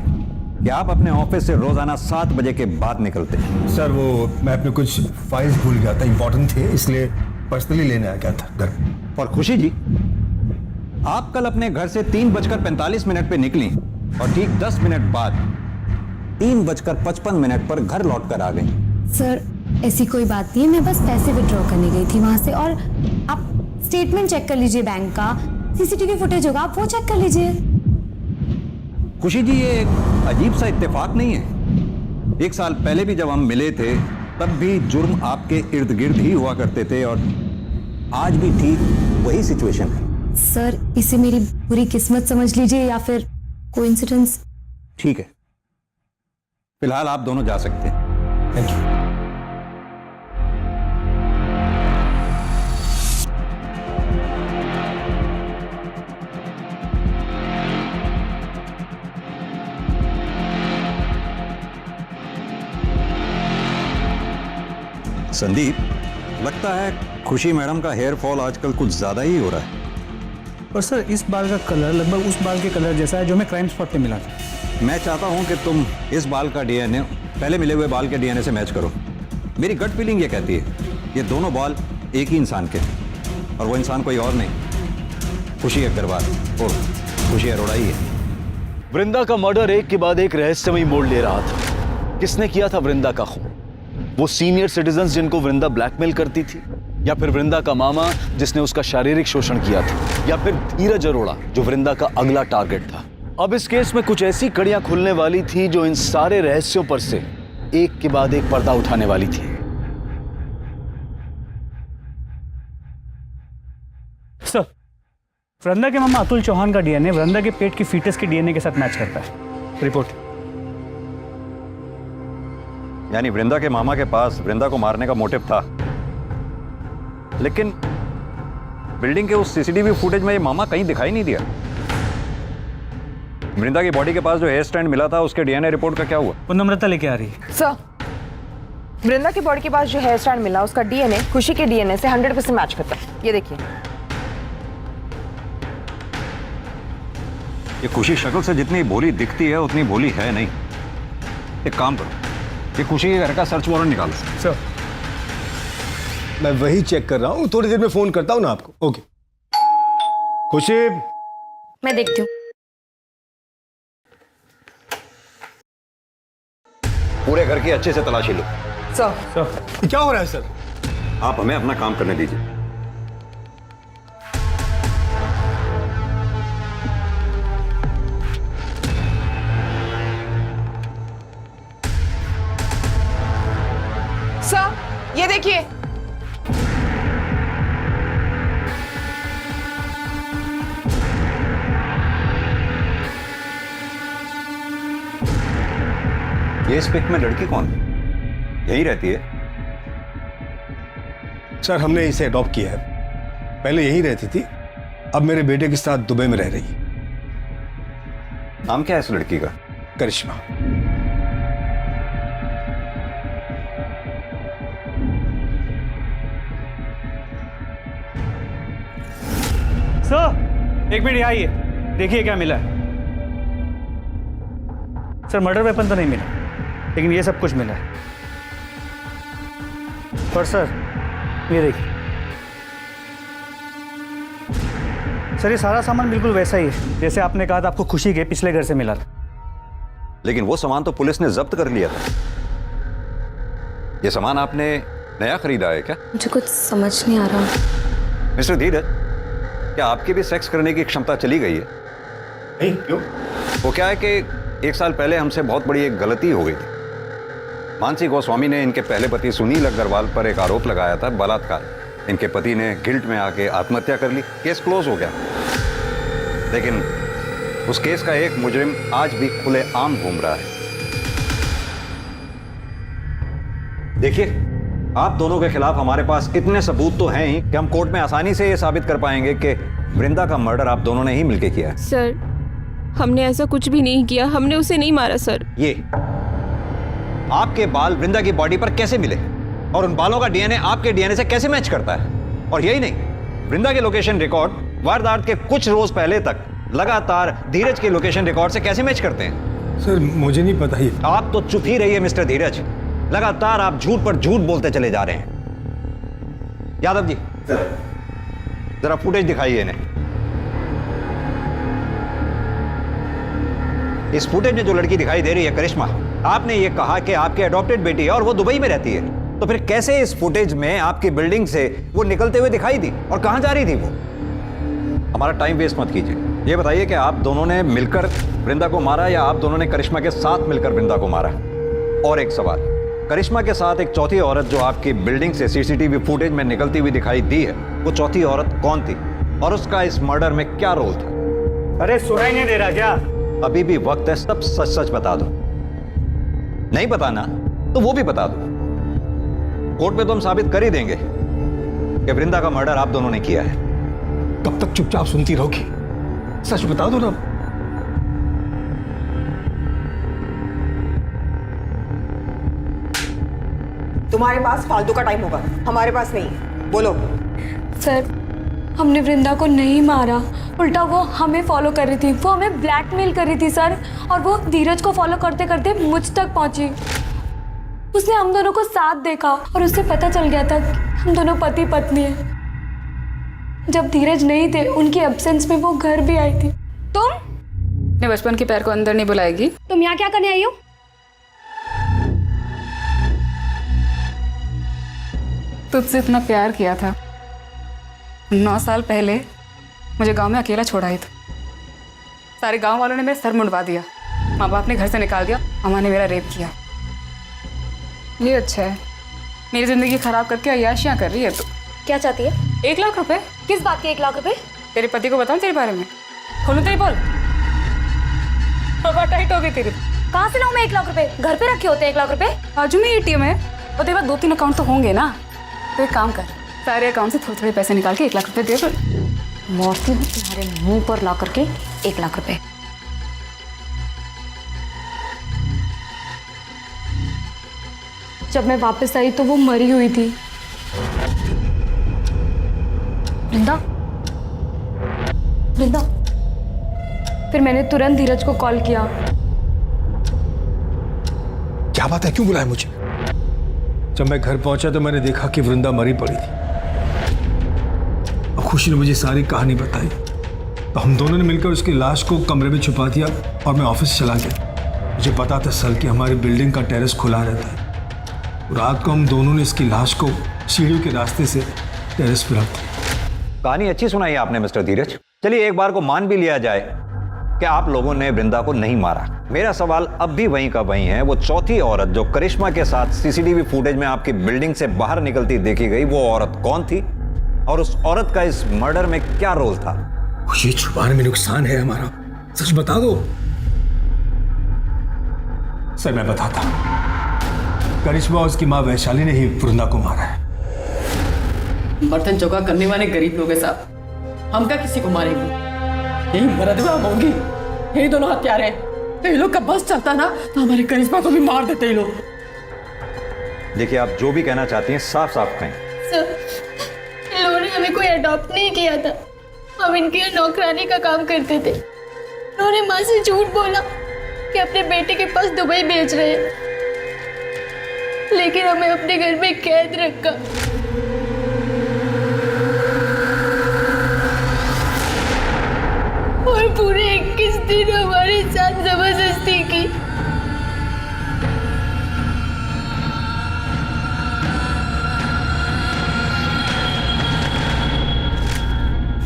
कि आप अपने ऑफिस से रोजाना 7 बजे के बाद निकलते हैं। सर वो मैं अपने कुछ फाइल्स भूल गया था, इंपॉर्टेंट थे, इसलिए पर्सनली लेने आ गया था घर। और खुशी जी, आप कल अपने घर से 3:45 पे निकली और ठीक 10 मिनट बाद 3:55 पर घर लौट कर आ गई। सर ऐसी कोई बात नहीं है, मैं बस पैसे विड्रॉ करने गई थी वहां से। और आप स्टेटमेंट चेक कर लीजिए बैंक का, सीसीटीवी फुटेज होगा, आप वो चेक कर लीजिए। खुशी जी, ये एक अजीब सा इत्तेफाक नहीं है? 1 साल पहले भी जब हम मिले थे तब भी जुर्म आपके इर्द गिर्द ही हुआ करते थे और आज भी ठीक वही सिचुएशन है। सर इसे मेरी बुरी किस्मत समझ लीजिए या फिर कोइंसिडेंस। ठीक है, फिलहाल आप दोनों जा सकते हैं। Thank you. संदीप, लगता है खुशी मैडम का हेयर फॉल आजकल कुछ ज्यादा ही हो रहा है। और सर इस बाल का कलर लगभग उस बाल के कलर जैसा है जो हमें क्राइम स्पॉट पे मिला था। मैं चाहता हूं कि तुम इस बाल का डीएनए पहले मिले हुए बाल के डीएनए से मैच करो। मेरी गट फीलिंग ये कहती है ये दोनों बाल एक ही इंसान के हैं और वो इंसान कोई और नहीं, खुशी अग्रवाल और खुशी अरोड़ा ही है। वृंदा का मर्डर एक के बाद एक रहस्यमयी मोड़ ले रहा था। किसने किया था वृंदा का खून? वो सीनियर सिटीजन्स जिनको वृंदा ब्लैकमेल करती थी, या फिर वृंदा का मामा जिसने उसका शारीरिक शोषण किया था, या फिर धीरज अरोड़ा जो वृंदा का अगला टारगेट था। अब इस केस में कुछ ऐसी कड़ियां खुलने वाली थी जो इन सारे रहस्यों पर से एक के बाद एक पर्दा उठाने वाली थी। सर, वृंदा के मामा अतुल चौहान का डीएनए वृंदा के पेट की फीटस के डीएनए के साथ मैच करता है। रिपोर्ट। यानी वृंदा के मामा के पास वृंदा को मारने का मोटिव था, लेकिन बिल्डिंग के उस सीसीटीवी फुटेज में ये मामा कहीं दिखाई नहीं दिया। वृंदा की बॉडी के पास जो हेयर स्टैंड मिला था उसके डीएनए रिपोर्ट का क्या हुआ? वो नम्रता लेके आ रही है। सर, वृंदा की बॉडी के पास जो हेयर स्टैंड मिला उसका डीएनए खुशी के डीएनए से 100% मैच करता है। ये देखिए। ये खुशी शक्ल से जितनी भोली दिखती है उतनी भोली है नहीं। एक काम करो, ये खुशी के घर का सर्च वारंट निकालो। सर, मैं वही चेक कर रहा हूँ, थोड़ी देर में फोन करता हूँ ना आपको। ओके। खुशी, मैं देखती हूँ। पूरे घर की अच्छे से तलाशी लो। सर, ये क्या हो रहा है सर? आप हमें अपना काम करने दीजिए। सर, ये देखिए। ये इस पिक में लड़की कौन है? यही रहती है? सर हमने इसे अडॉप्ट किया है, पहले यही रहती थी, अब मेरे बेटे के साथ दुबई में रह रही है। नाम क्या है इस लड़की का? करिश्मा। सर एक मिनट आइए, देखिए क्या मिला है। सर मर्डर वेपन तो नहीं मिला, लेकिन ये सब कुछ मिला है। और सर ये देखिए, सर ये सारा सामान बिल्कुल वैसा ही है जैसे आपने कहा था आपको खुशी के पिछले घर से मिला था। लेकिन वो सामान तो पुलिस ने जब्त कर लिया था। ये सामान आपने नया खरीदा है क्या? मुझे कुछ समझ नहीं आ रहा। मिस्टर धीरज, क्या आपकी भी सेक्स करने की क्षमता चली गई है? नहीं, क्यों? वो क्या है कि 1 साल पहले हमसे बहुत बड़ी एक गलती हो गई थी। मानसी गोस्वामी ने इनके पहले पति सुनील अग्रवाल पर एक आरोप लगाया था, बलात्कार। इनके पति ने गिल्ट में आके आत्महत्या कर ली, केस क्लोज हो गया। लेकिन उस केस का एक मुजरिम आज भी खुलेआम घूम रहा है। देखिए, आप दोनों के खिलाफ हमारे पास इतने सबूत तो हैं ही कि हम कोर्ट में आसानी से ये साबित कर पाएंगे कि वृंदा का मर्डर आप दोनों ने ही मिलकर किया है। सर हमने ऐसा कुछ भी नहीं किया, हमने उसे नहीं मारा सर। ये आपके बाल वृंदा की बॉडी पर कैसे मिले और उन बालों का डीएनए आपके डीएनए से कैसे मैच करता है? और यही नहीं, वृंदा के लोकेशन रिकॉर्ड वारदात के कुछ रोज पहले तक लगातार धीरज के लोकेशन रिकॉर्ड से कैसे मैच करते हैं? सर मुझे नहीं पता ये। आप तो चुप ही रहिए मिस्टर धीरज, लगातार आप झूठ पर झूठ बोलते चले जा रहे हैं। यादव जी जरा फुटेज दिखाइए इन्हें। इस फुटेज में जो लड़की दिखाई दे रही है करिश्मा, आपने ये कहा कि आपकी अडॉप्टेड बेटी है और वो दुबई में रहती है, तो फिर कैसे इस फुटेज में आपकी बिल्डिंग से वो निकलते हुए दिखाई दी और कहां जा रही थी वो? हमारा टाइम वेस्ट मत कीजिए, ये बताइए कि आप दोनों ने मिलकर वृंदा को मारा या आप दोनों ने करिश्मा के साथ मिलकर वृंदा को मारा? और एक सवाल, करिश्मा के साथ एक चौथी औरत जो आपकी बिल्डिंग से सीसीटीवी फुटेज में निकलती हुई दिखाई दी है, वो चौथी औरत कौन थी और उसका इस मर्डर में क्या रोल था? अरे सुनाई नहीं दे रहा क्या? अभी भी वक्त है, सब सच सच बता दो। नहीं बताना तो वो भी बता दो। कोर्ट में तो हम साबित कर ही देंगे कि वृंदा का मर्डर आप दोनों ने किया है। कब तक चुपचाप सुनती रहोगी? सच बता दो ना। तुम्हारे पास फालतू का टाइम होगा, हमारे पास नहीं। बोलो। सर, हमने वृंदा को नहीं मारा, उल्टा वो हमें फॉलो कर रही थी, वो हमें ब्लैकमेल कर रही थी सर, और वो धीरज को फॉलो करते करते मुझ तक पहुंची। उसने हम दोनों को साथ देखा और उससे पता चल गया था कि हम दोनों पति पत्नी हैं। जब धीरज नहीं थे, उनकी एब्सेंस में वो घर भी आई थी। तुम ने बचपन के प्यार को अंदर नहीं बुलाएगी? तुम यहाँ क्या करने आई हो? तुझसे इतना प्यार किया था, 9 साल पहले मुझे गांव में अकेला छोड़ा ही था। सारे गांव वालों ने मेरा सर मुंडवा दिया, माँ बाप ने घर से निकाल दिया, अम्मा ने मेरा रेप किया। ये अच्छा है, मेरी जिंदगी खराब करके अय्याशियाँ कर रही है। तो क्या चाहती है? 1 लाख रुपए। किस बात के 1 लाख रुपए? तेरे पति को बताऊं तेरे बारे में? खोलूं तेरी बोल? हवा टाइट हो गई तेरी। कहाँ से लाऊं मैं 1 लाख रुपए? घर पे रखे होते हैं 1 लाख रुपए। बाजू में ATM है और तेरे पास 2-3 अकाउंट तो होंगे ना। तो एक काम कर, सारे अकाउंट से थोड़े थोड़े पैसे निकाल के 1 लाख रुपए दे दो। मौसी हूँ तुम्हारे मुंह पर ला करके 1 लाख रुपए। जब मैं वापस आई तो वो मरी हुई थी। वृंदा, वृंदा। फिर मैंने तुरंत धीरज को कॉल किया। क्या बात है, क्यों बुलाया मुझे? जब मैं घर पहुंचा तो मैंने देखा कि वृंदा मरी पड़ी थी। और खुशी ने मुझे सारी कहानी बताई, तो हम दोनों ने मिलकर उसकी लाश को कमरे में छुपा दिया और मैं ऑफिस चला गया। मुझे पता था सर कि हमारी बिल्डिंग का टेरेस खुला रहता है। रात को हम दोनों ने इसकी लाश को सीढ़ियों के रास्ते से टेरेस पर रख दिया। कहानी अच्छी सुनाई आपने मिस्टर धीरज। चलिए एक बार को मान भी लिया जाए कि आप लोगों ने वृंदा को नहीं मारा। मेरा सवाल अब भी वहीं का वहीं है, वो चौथी औरत जो करिश्मा के साथ सीसीटीवी फुटेज में आपकी बिल्डिंग से बाहर निकलती देखी गई, वो औरत कौन थी और उस औरत का इस मर्डर में क्या रोल था? ये छुपाने में नुकसान है हमारा, सच बता दो। सर मैं बताता हूं, करिश्मा और उसकी मां वैशाली ने ही वृंदा को मारा है। बर्तन चौका करने वाले गरीब लोग हैं साहब, हम क्या किसी को मारेंगे? यही भरतवा होंगी, यही दोनों हत्यारे हैं। तो ये लोग का बस चलता ना तो हमारी करिश्मा को भी मार देते ये लोग। देखिए आप जो भी कहना चाहती हैं साफ साफ कहें। सर, इन लोगों ने हमें कोई अडॉप्ट नहीं किया था, हम इनके यहाँ नौकरानी का काम करते थे। उन्होंने माँ से झूठ बोला कि अपने बेटे के पास दुबई भेज रहे हैं, लेकिन हमें अपने घर में कैद रखा। और पूरे 21 दिन हमारे साथ जबरदस्ती की।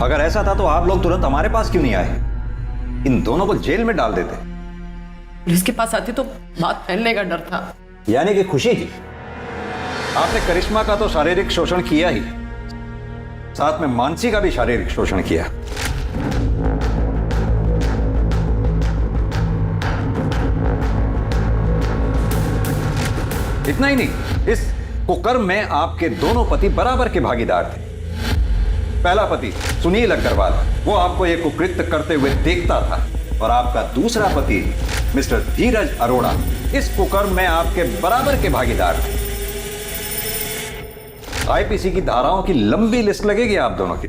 अगर ऐसा था तो आप लोग तुरंत हमारे पास क्यों नहीं आए? इन दोनों को जेल में डाल देते। पुलिस के पास आती तो बात फैलने का डर था। यानी कि खुशी जी, आपने करिश्मा का तो शारीरिक शोषण किया ही, साथ में मानसी का भी शारीरिक शोषण किया। इतना ही नहीं, इस कुकर्म में आपके दोनों पति बराबर के भागीदार थे। पहला पति सुनील अग्रवाल, वो आपको ये कुकृत्य करते हुए देखता था, और आपका दूसरा पति मिस्टर धीरज अरोड़ा इस कुकर्म में आपके बराबर के भागीदार थे। आईपीसी की धाराओं की लंबी लिस्ट लगेगी आप दोनों की।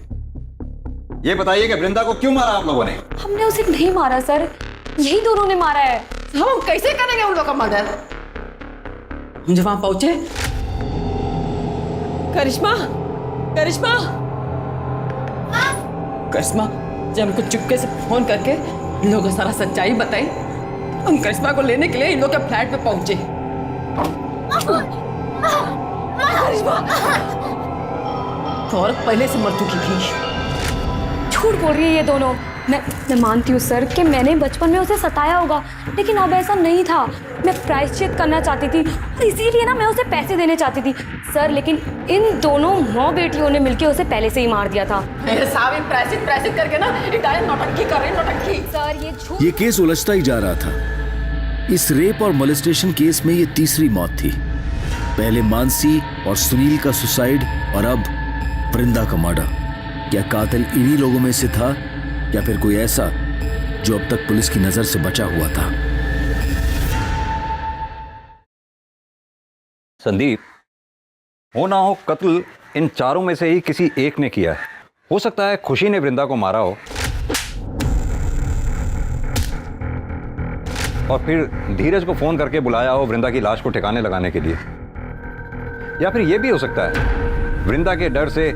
ये बताइए कि वृंदा को क्यों मारा आप लोगों ने? हमने उसे नहीं मारा सर, यही दोनों ने मारा है। हम कैसे करेंगे उन लोगों का मर्डर? हम जब वहां पहुंचे, करिश्मा करिश्मा करिश्मा जब हमको चुपके से फोन करके इन लोगों को सारा सच्चाई बताई, हम करिश्मा को लेने के लिए इन लोग के फ्लैट पे पहुंचे। करिश्मा तो औरत पहले से मर चुकी थी। झूठ बोल रही है ये दोनों। मैं मानती हूँ सर कि मैंने बचपन में उसे सताया होगा, लेकिन अब ऐसा नहीं था। मैं प्रायश्चित करना चाहती थी और इसीलिए ना मैं उसे पैसे देने चाहती थी सर, लेकिन इन दोनों माँ बेटियों ने मिलकर उसे पहले से ही मार दिया था। साहब प्रायश्चित करके ना नौटंकी कर रहे हैं, नौटंकी। सर ये झूठ। ये केस उलझता ही जा रहा था। इस रेप और मोलेस्टेशन केस में ये तीसरी मौत थी। पहले मानसी और सुनील का सुसाइड और अब वृंदा का मर्डर। क्या कातिल इन्हीं लोगों में से था या फिर कोई ऐसा जो अब तक पुलिस की नजर से बचा हुआ था? संदीप, हो ना हो कत्ल इन चारों में से ही किसी एक ने किया है। हो सकता है खुशी ने वृंदा को मारा हो और फिर धीरज को फोन करके बुलाया हो वृंदा की लाश को ठिकाने लगाने के लिए। या फिर यह भी हो सकता है वृंदा के डर से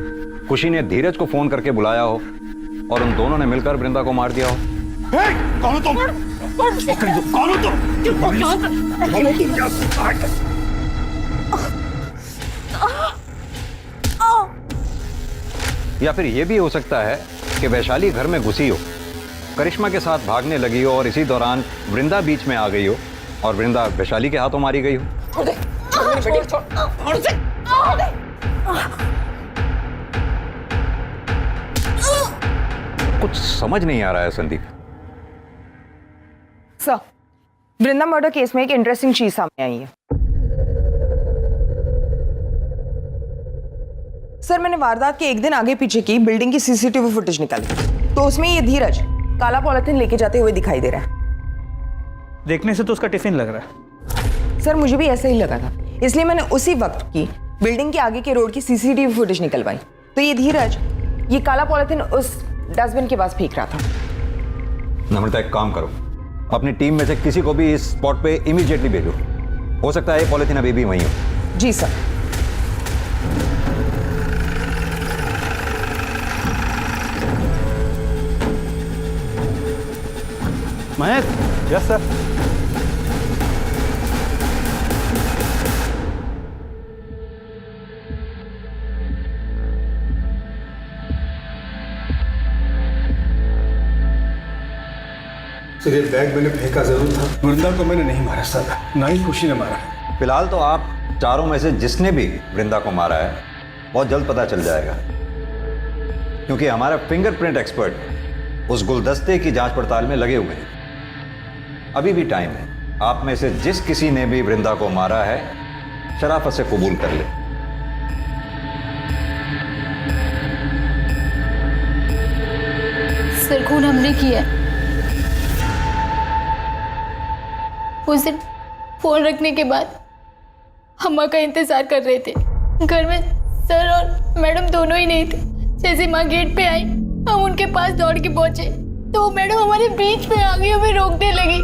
खुशी ने धीरज को फोन करके बुलाया हो और उन दोनों ने मिलकर वृंदा को मार दिया हो। कौन हो तुम? कौन हो तुम? या फिर यह भी हो सकता है कि वैशाली घर में घुसी हो, करिश्मा के साथ भागने लगी हो और इसी दौरान वृंदा बीच में आ गई हो और वृंदा वैशाली के हाथों मारी गई हो। कुछ समझ नहीं आ रहा है संदीप। सर, वृंदा मर्डर केस में एक इंटरेस्टिंग चीज सामने आई है। सर, मैंने वारदात के एक दिन आगे पीछे की बिल्डिंग की सीसीटीवी फुटेज निकाली, तो उसमें ये धीरज काला पॉलिथीन लेके जाते हुए दिखाई दे रहा है। देखने से तो उसका टिफिन लग रहा है। सर, मुझे भी ऐसा ही लगा था, इसलिए मैंने उसी वक्त की बिल्डिंग के आगे के रोड की सीसीटीवी फुटेज निकलवाई, तो ये धीरज ये काला पॉलिथीन उस डस्टबिन के पास फेंक रहा था। नम्रता, एक काम करो, अपनी टीम में से किसी को भी इस स्पॉट पे इमीडिएटली भेजो। हो सकता है ये पॉलिथीन अभी भी वहीं हो। Ji sir. Mahesh. Yes sir. Sir, ये बैग मैंने फेंका जरूर था। वृंदा को मैंने नहीं मारा सर, ना ही खुशी ने मारा। फिलहाल तो आप चारों में से जिसने भी वृंदा को मारा है बहुत जल्द पता चल जाएगा, क्योंकि हमारा फिंगरप्रिंट एक्सपर्ट उस गुलदस्ते की जांच पड़ताल में लगे हुए हैं। अभी भी टाइम है, आप में से जिस किसी ने भी वृंदा को मारा है शराफत से कबूल कर ले। सर, खून हमने किया। उस दिन फोन रखने के बाद अम्मा का इंतजार कर रहे थे। घर में सर और मैडम दोनों ही नहीं थे। जैसे माँ गेट पे आई, हम उनके पास दौड़ के पहुंचे तो वो मैडम हमारे बीच में आ गई, हमें रोकने लगी।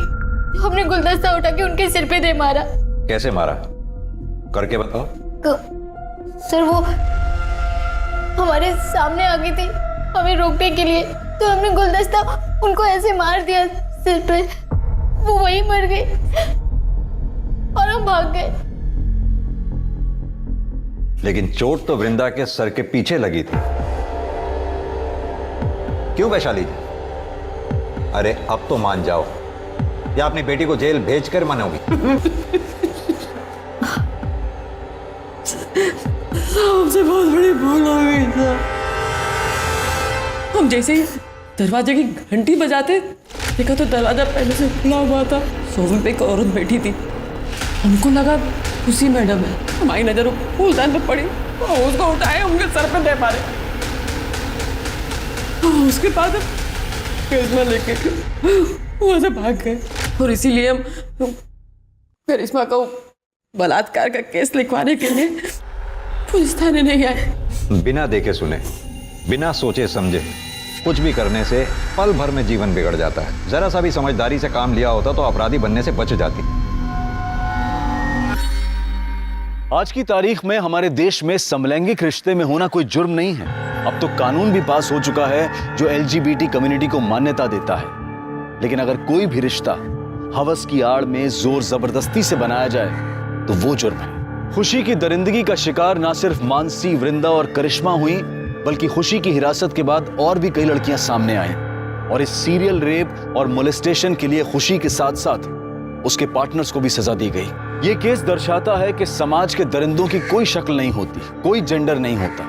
तो हमने गुलदस्ता उठा के उनके सिर पे दे मारा। कैसे मारा, करके बताओ। सर, वो हमारे सामने आ गई थी हमें रोकने के लिए, तो हमने गुलदस्ता उनको ऐसे मार दिया सिर पे, वो वहीं मर गई और हम भाग गए। लेकिन चोट तो वृंदा के सर के पीछे लगी थी। क्यों वैशाली जी? अरे अब तो मान जाओ, या अपनी बेटी को जेल भेजकर मानोगी? हमसे बहुत बड़ी भूल हो गई था। हम जैसे ही दरवाजे की घंटी बजाते देखा तो दरवाजा पहले से खुला हुआ था। सोफे पे एक औरत बैठी थी, हमको लगा खुशी मैडम है। हमारी नजर फूलदान पे पड़ी, उसको उठाए उनके सर पे दे मारे। उसके बाद करिश्मा लेके वहां से भाग गए और इसीलिए हम करिश्मा को बलात्कार का केस लिखवाने के लिए पुलिस थाने नहीं आए। बिना देखे सुने, बिना सोचे समझे कुछ भी करने से पल भर में जीवन बिगड़ जाता है। जरा सा भी समझदारी से काम लिया होता तो अपराधी बनने से बच जाती। आज की तारीख में हमारे देश में समलैंगिक रिश्ते में होना कोई जुर्म नहीं है। अब तो कानून भी पास हो चुका है जो LGBT कम्युनिटी को मान्यता देता है। लेकिन अगर कोई भी रिश्ता हवस की आड़ में जोर जबरदस्ती से बनाया जाए तो वो जुर्म है। खुशी की दरिंदगी का शिकार ना सिर्फ मानसी, वृंदा और करिश्मा हुई, बल्कि खुशी की हिरासत के बाद और भी कई लड़कियां सामने आई। और इस सीरियल रेप और मोलेस्टेशन के लिए खुशी के साथ साथ उसके पार्टनर्स को भी सजा दी गई। ये केस दर्शाता है कि समाज के दरिंदों की कोई शक्ल नहीं होती, कोई जेंडर नहीं होता।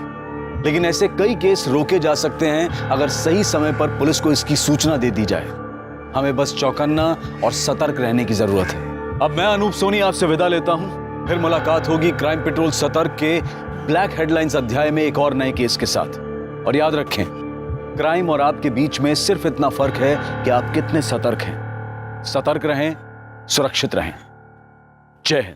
लेकिन ऐसे कई केस रोके जा सकते हैं अगर सही समय पर पुलिस को इसकी सूचना दे दी जाए। हमें बस चौकन्ना और सतर्क रहने की जरूरत है। अब मैं अनूप सोनी आपसे विदा लेता हूं। फिर मुलाकात होगी क्राइम पेट्रोल सतर्क के ब्लैक हेडलाइंस अध्याय में एक और नए केस के साथ। और याद रखें, क्राइम और आपके बीच में सिर्फ इतना फर्क है कि आप कितने सतर्क हैं। सतर्क रहें, सुरक्षित रहें। जय हिंद।